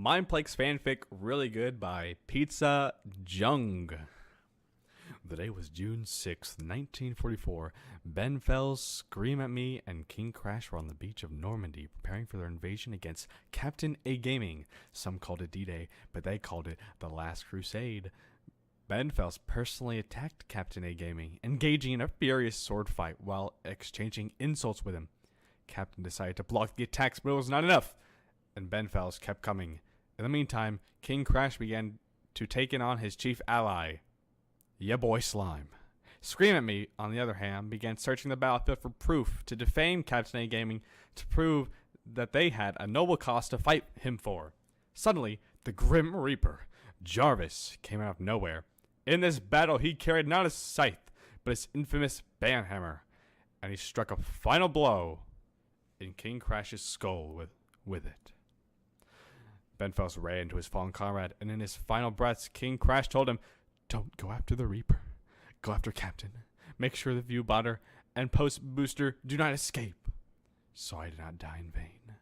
mineplex fanfic really good by Pizza Jung. The day was June 6th, 1944. Ben Fells, Scream at Me, and King Crash were on the beach of Normandy preparing for their invasion against Captain A Gaming. Some called it D-Day, but they called it the Last Crusade. Ben Fells personally attacked Captain A Gaming, engaging in a furious sword fight while exchanging insults with him. Captain decided to block the attacks, but it was not enough, and Ben Fells kept coming. In the meantime, King Crash began to take in on his chief ally, Ya Boy Slime. Scream at Me, on the other hand, began searching the battlefield for proof to defame Captain A Gaming to prove that they had a noble cause to fight him for. Suddenly, the Grim Reaper, Jarvis, came out of nowhere. In this battle, he carried not his scythe, but his infamous banhammer, and he struck a final blow in King Crash's skull with it. Ben Fells ran to his fallen comrade, and in his final breaths, King Crash told him, "Don't go after the Reaper. Go after Captain. Make sure the view botter and post booster do not escape, so I did not die in vain."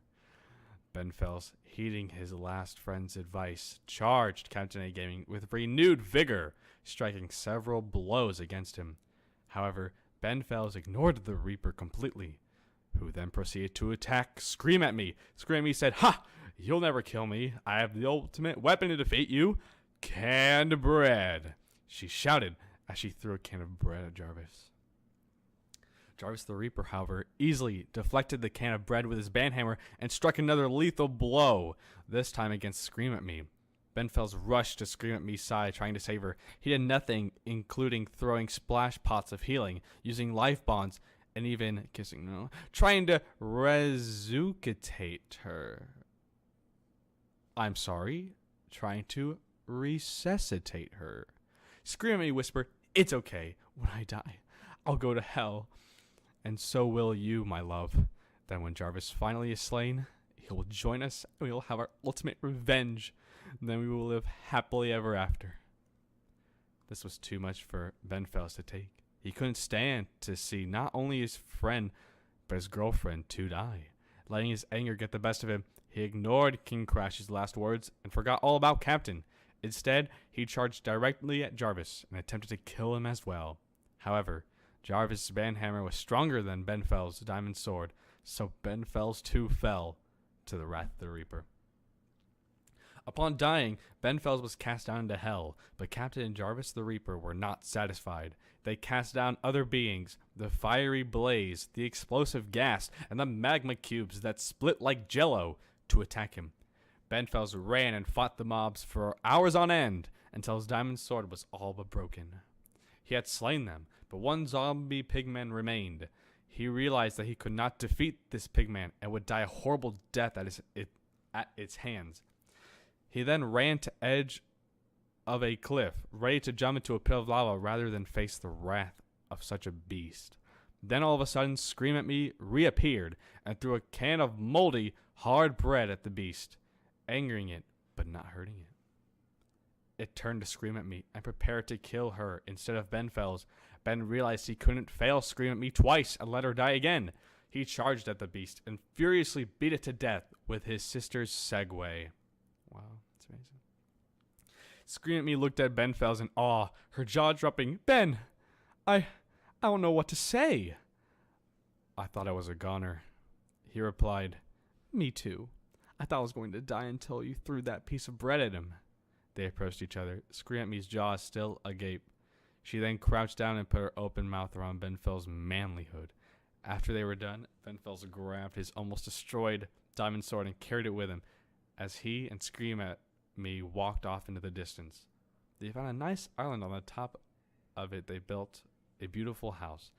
Ben Fells, heeding his last friend's advice, charged Captain A Gaming with renewed vigor, striking several blows against him. However, Ben Fells ignored the Reaper completely, who then proceeded to attack Scream at Me. Scream at Me said, "Ha! You'll never kill me. I have the ultimate weapon to defeat you. Canned bread," she shouted as she threw a can of bread at Jarvis. Jarvis the Reaper, however, easily deflected the can of bread with his banhammer and struck another lethal blow, this time against Scream at Me. Ben Fells rushed to Scream at Me's side, trying to save her. He did nothing, including throwing splash pots of healing, using life bonds, and even trying to resuscitate her. I'm sorry, trying to resuscitate her. Scream at Me whispered, "It's okay. When I die, I'll go to hell. And so will you, my love. Then when Jarvis finally is slain, he will join us and we will have our ultimate revenge. And then we will live happily ever after." This was too much for Ben Fells to take. He couldn't stand to see not only his friend, but his girlfriend too die. Letting his anger get the best of him, he ignored King Crash's last words and forgot all about Captain. Instead, he charged directly at Jarvis and attempted to kill him as well. However, Jarvis' banhammer was stronger than Ben Fells' diamond sword, so Ben Fells too fell to the wrath of the Reaper. Upon dying, Ben Fells was cast down into hell, but Captain and Jarvis the Reaper were not satisfied. They cast down other beings, the fiery blaze, the explosive gas, and the magma cubes that split like jello, to attack him. Ben Fells ran and fought the mobs for hours on end until his diamond sword was all but broken. He had slain them, but one zombie pigman remained. He realized that he could not defeat this pigman and would die a horrible death at its hands. He then ran to the edge of a cliff, ready to jump into a pit of lava rather than face the wrath of such a beast. Then all of a sudden, Scream at Me reappeared and threw a can of moldy, hard bread at the beast, angering it, but not hurting it. It turned to Scream at Me and prepared to kill her instead of Ben Fells. Ben realized he couldn't fail Scream at Me twice and let her die again. He charged at the beast and furiously beat it to death with his sister's Segway. Wow, that's amazing. Scream at Me looked at Ben Fells in awe, her jaw dropping. "Ben, I don't know what to say." "I thought I was a goner." He replied, "Me too. I thought I was going to die until you threw that piece of bread at him." They approached each other, Scream at Me's jaw still agape. She then crouched down and put her open mouth around Ben Fells' manlyhood. After they were done, Ben Fells grabbed his almost destroyed diamond sword and carried it with him as he and Scream at Me walked off into the distance. They found a nice island. On the top of it, they built a beautiful house.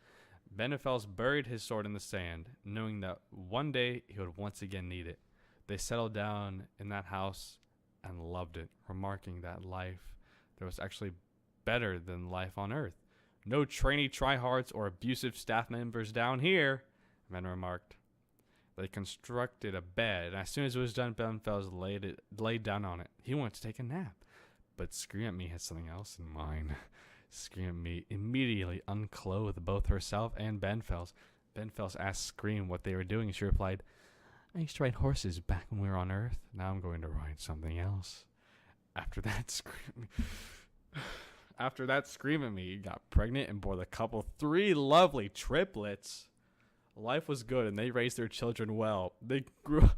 Ben Fells buried his sword in the sand, knowing that one day he would once again need it. They settled down in that house and loved it, remarking that life there was actually better than life on Earth. "No trainee tryhards or abusive staff members down here," Ben remarked. They constructed a bed, and as soon as it was done, Ben Fells laid down on it. He wanted to take a nap, but Scream at Me had something else in mind. Scream at Me immediately unclothed both herself and Ben Fells. Ben Fells asked Scream what they were doing, and she replied, I used to ride horses back when we were on Earth. Now I'm going to ride something else. After that, scream at me, got pregnant and bore the couple 3 lovely triplets. Life was good, and they raised their children well. They grew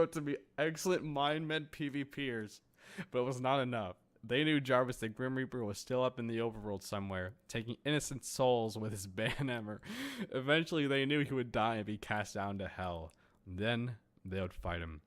up to be excellent Mindmen PvPers, but it was not enough. They knew Jarvis the Grim Reaper was still up in the overworld somewhere, taking innocent souls with his banhammer. Eventually, they knew he would die and be cast down to hell. Then, they would fight him.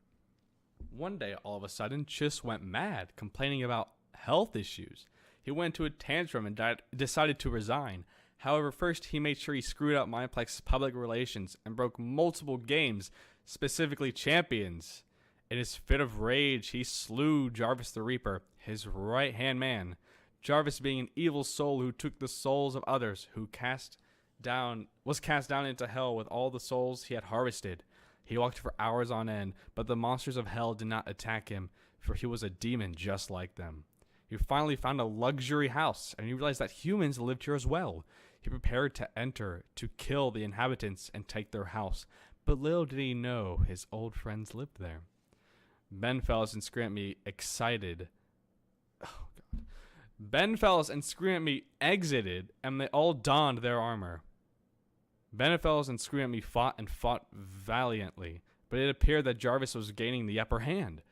One day, all of a sudden, Chiss went mad, complaining about health issues. He went into a tantrum and decided to resign. However, first, he made sure he screwed up Mineplex's public relations and broke multiple games, specifically champions. In his fit of rage, he slew Jarvis the Reaper, his right-hand man. Jarvis being an evil soul who took the souls of others, who was cast down into hell with all the souls he had harvested. He walked for hours on end, but the monsters of hell did not attack him, for he was a demon just like them. He finally found a luxury house, and he realized that humans lived here as well. He prepared to enter, to kill the inhabitants and take their house, but little did he know his old friends lived there. Benfellis and Scream at Me exited, and they all donned their armor. Benfellis and Scream at Me fought valiantly, but it appeared that Jarvis was gaining the upper hand.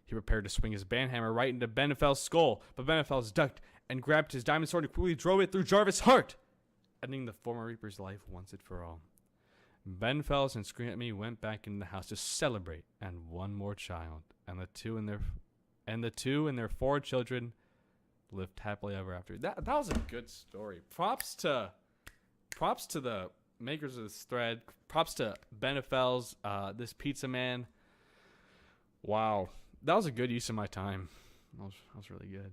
He prepared to swing his banhammer right into Benfellis' skull, but Benfellis ducked and grabbed his diamond sword and quickly drove it through Jarvis' heart, ending the former Reaper's life once and for all. Benfellis and Scream at Me went back into the house to celebrate and one more child, and the two and their 4 children lived happily ever after. That was a good story. Props to the makers of this thread. Props to Benefels, this pizza man. Wow, that was a good use of my time. That was really good.